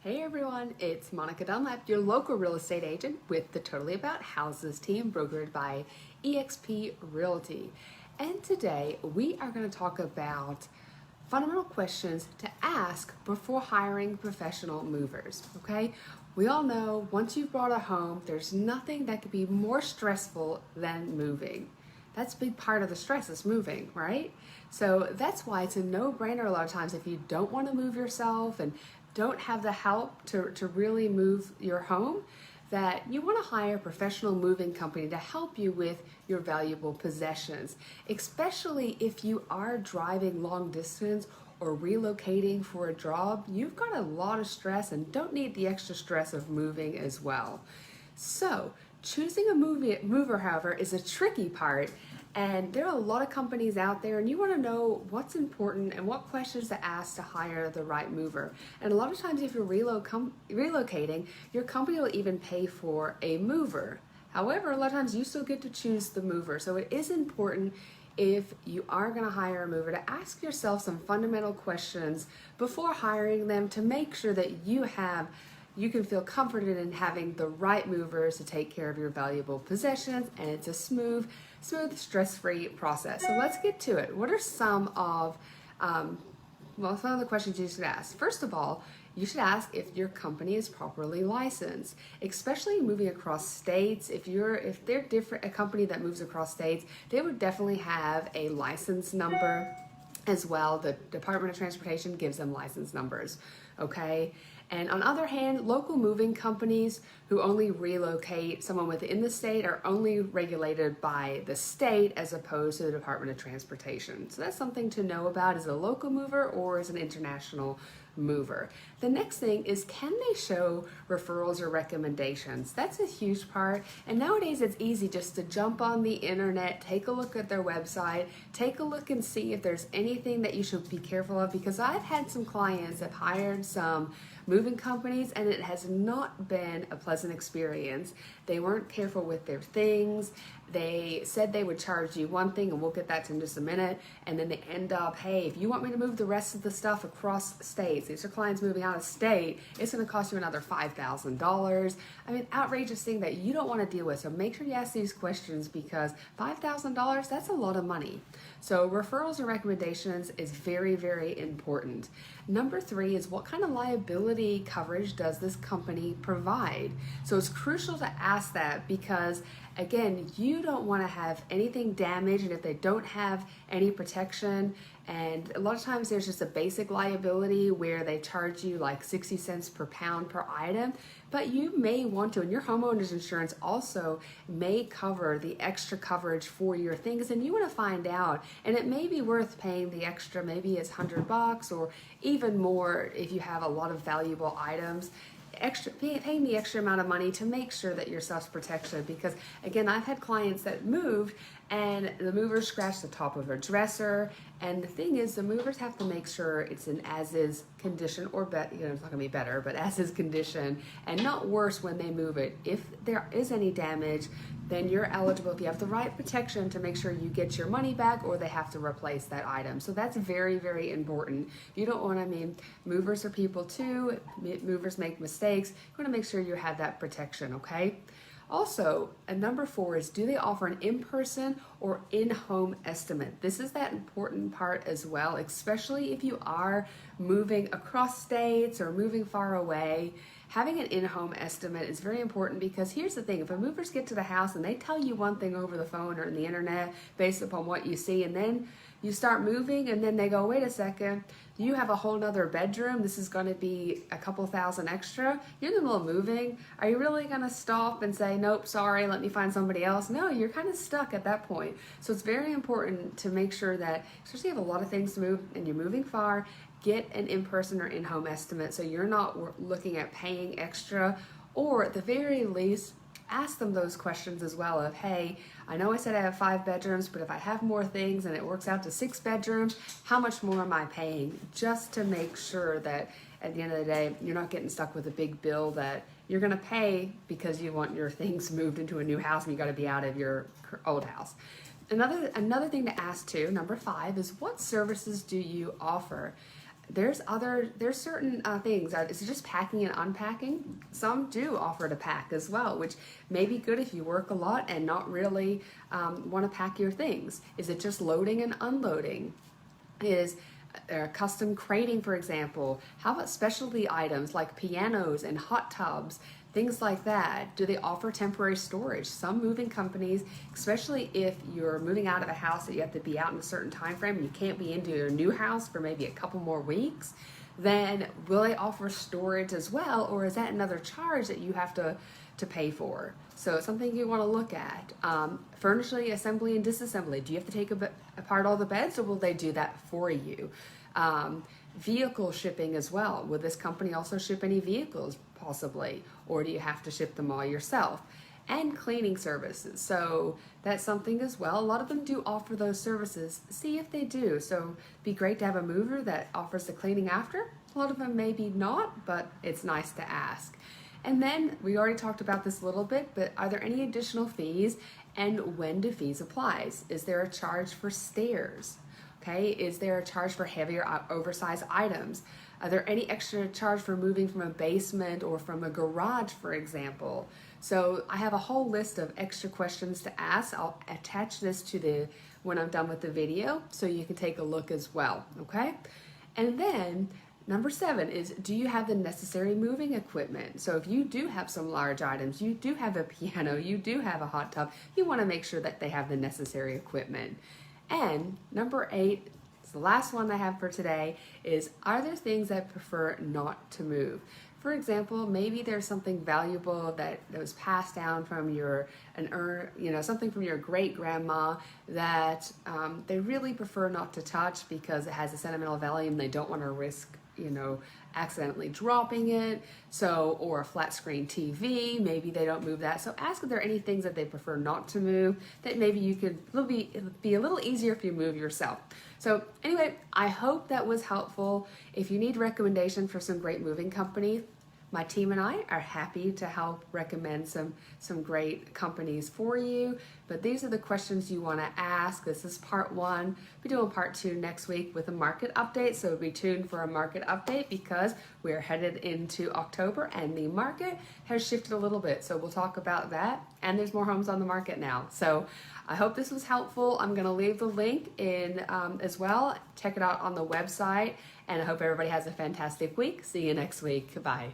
Hey everyone, it's Monica Dunlap, your local real estate agent with the Totally About Houses team brokered by eXp Realty. And today we are going to talk about fundamental questions to ask before hiring professional movers, okay? We all know once you've bought a home, there's nothing that could be more stressful than moving. That's a big part of the stress is moving, right? So that's why it's a no-brainer a lot of times if you don't want to move yourself and don't have the help to really move your home, that you want to hire a professional moving company to help you with your valuable possessions, especially if you are driving long distance or relocating for a job. You've got a lot of stress and don't need the extra stress of moving as well. So choosing a mover, however, is a tricky part, and there are a lot of companies out there, and you want to know what's important and what questions to ask to hire the right mover. And a lot of times if you're relocating, your company will even pay for a mover. However, a lot of times you still get to choose the mover. So it is important, if you are going to hire a mover, to ask yourself some fundamental questions before hiring them to make sure that you can feel comforted in having the right movers to take care of your valuable possessions, and it's a smooth, stress-free process. So let's get to it. What are some of the questions you should ask? First of all, you should ask if your company is properly licensed, especially moving across states. If they're different, a company that moves across states, they would definitely have a license number as well. The Department of Transportation gives them license numbers, okay? And on the other hand, local moving companies who only relocate someone within the state are only regulated by the state as opposed to the Department of Transportation. So that's something to know about as a local mover or as an international mover. The next thing is, can they show referrals or recommendations? That's a huge part. And nowadays it's easy just to jump on the internet, take a look at their website, take a look and see if there's anything that you should be careful of, because I've had some clients that hired some moving companies and it has not been a pleasant experience. They weren't careful with their things. They said they would charge you one thing, and we'll get that to in just a minute, and then they end up, hey, if you want me to move the rest of the stuff across states, these are clients moving out of state, it's going to cost you another $5,000. I mean, outrageous thing that you don't want to deal with. So make sure you ask these questions, because $5,000, that's a lot of money. So referrals and recommendations is very, very important. Number 3 is, what kind of liability coverage does this company provide? So it's crucial to ask that, because again, you don't want to have anything damaged, and if they don't have any protection, and a lot of times there's just a basic liability where they charge you like 60 cents per pound per item, but you may want to, and your homeowner's insurance also may cover the extra coverage for your things, and you want to find out, and it may be worth paying the extra. Maybe it's $100 or even more if you have a lot of valuable items. Paying the extra amount of money to make sure that your stuff's protected, because again, I've had clients that moved and the movers scratched the top of a dresser, and the thing is, the movers have to make sure it's in as-is condition, or it's not gonna be better, but as-is condition, and not worse when they move it. If there is any damage, then you're eligible, if you have the right protection, to make sure you get your money back, or they have to replace that item. So that's very, very important. You don't want movers are people too. Movers make mistakes. You want to make sure you have that protection, okay? Also, number 4 is, do they offer an in-person or in-home estimate? This is that important part as well, especially if you are moving across states or moving far away. Having an in-home estimate is very important, because here's the thing: if a movers get to the house and they tell you one thing over the phone or in the internet based upon what you see, and then you start moving and then they go, wait a second, you have a whole nother bedroom, this is going to be a couple thousand extra, you're in the middle of moving, are you really going to stop and say, nope, sorry, let me find somebody else? No, you're kind of stuck at that point. So it's very important to make sure that, especially if you have a lot of things to move and you're moving far, get an in-person or in-home estimate so you're not looking at paying extra, or at the very least, ask them those questions as well of, hey, I know I said I have 5 bedrooms, but if I have more things and it works out to 6 bedrooms, how much more am I paying? Just to make sure that at the end of the day, you're not getting stuck with a big bill that you're gonna pay because you want your things moved into a new house and you gotta be out of your old house. Another thing to ask too, number 5, is, what services do you offer? there's certain things. Is it just packing and unpacking? Some do offer to pack as well, which may be good if you work a lot and not really want to pack your things. Is it just loading and unloading? Is custom crating, for example? How about specialty items like pianos and hot tubs? Things like that. Do they offer temporary storage? Some moving companies, especially if you're moving out of a house that you have to be out in a certain time frame and you can't be into your new house for maybe a couple more weeks, then will they offer storage as well, or is that another charge that you have to pay for? So it's something you want to look at. Furniture assembly and disassembly. Do you have to take apart all the beds, or will they do that for you? Vehicle shipping as well. Will this company also ship any vehicles, possibly? Or do you have to ship them all yourself? And cleaning services. So that's something as well. A lot of them do offer those services. See if they do. So it'd be great to have a mover that offers the cleaning after. A lot of them maybe not, but it's nice to ask. And then we already talked about this a little bit, but are there any additional fees, and when do fees apply? Is there a charge for stairs? Okay, is there a charge for heavier oversized items? Are there any extra charge for moving from a basement or from a garage, for example? So I have a whole list of extra questions to ask. I'll attach this to when I'm done with the video so you can take a look as well, okay? And then number 7 is, do you have the necessary moving equipment? So if you do have some large items, you do have a piano, you do have a hot tub, you want to make sure that they have the necessary equipment. And number 8, it's the last one I have for today, is, are there things that prefer not to move? For example, maybe there's something valuable that was passed down from something from your great grandma that they really prefer not to touch because it has a sentimental value and they don't want to risk accidentally dropping it. So, or a flat screen TV, maybe they don't move that. So ask if there are any things that they prefer not to move that maybe it'll be a little easier if you move yourself. So anyway, I hope that was helpful. If you need recommendation for some great moving companies, my team and I are happy to help recommend some great companies for you. But these are the questions you want to ask. This is part 1. We're doing part 2 next week with a market update. So be tuned for a market update because we're headed into October and the market has shifted a little bit. So we'll talk about that. And there's more homes on the market now. So I hope this was helpful. I'm going to leave the link in as well. Check it out on the website. And I hope everybody has a fantastic week. See you next week. Bye.